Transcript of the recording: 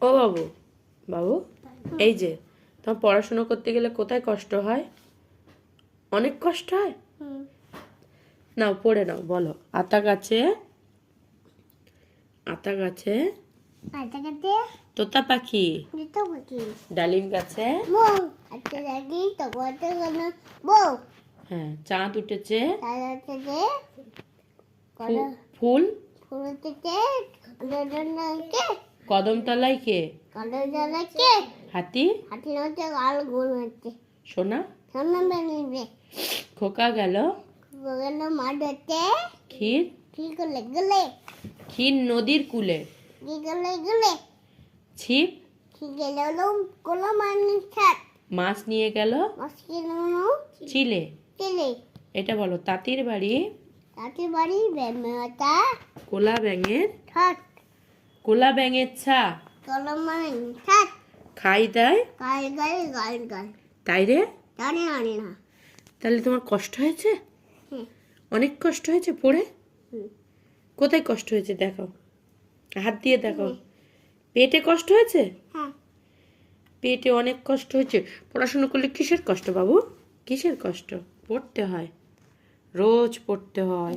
ও বাবু, বাবু, এই যে তোমার পড়াশোনা করতে গেলে কোথায় কষ্ট হয়? অনেক কষ্ট হয়। নাও পড়ে নাও, বলো। আতা গাছে আতা গাছে তোতা পাখি, ডালিম গাছে হ্যাঁ চাঁদ উঠেছে, ফুল কদম তলায় কে? হাতি সোনা খোকা গেল ক্ষীর ক্ষীর নদীর কূলে, ছিপ মাছ নিয়ে গেল চিলে। এটা বলো। তাঁতির বাড়ি কোলা ব্যাঙের ছা খাই দেয় তাই রে। তাহলে তোমার কষ্ট হয়েছে? অনেক কষ্ট হয়েছে পড়ে? কোথায় কষ্ট হয়েছে দেখো, হাত দিয়ে দেখো। পেটে কষ্ট হয়েছে? পেটে অনেক কষ্ট হয়েছে। পড়াশোনা করলে কিসের কষ্ট বাবু? কিসের কষ্ট? পড়তে হয়, রোজ পড়তে হয়।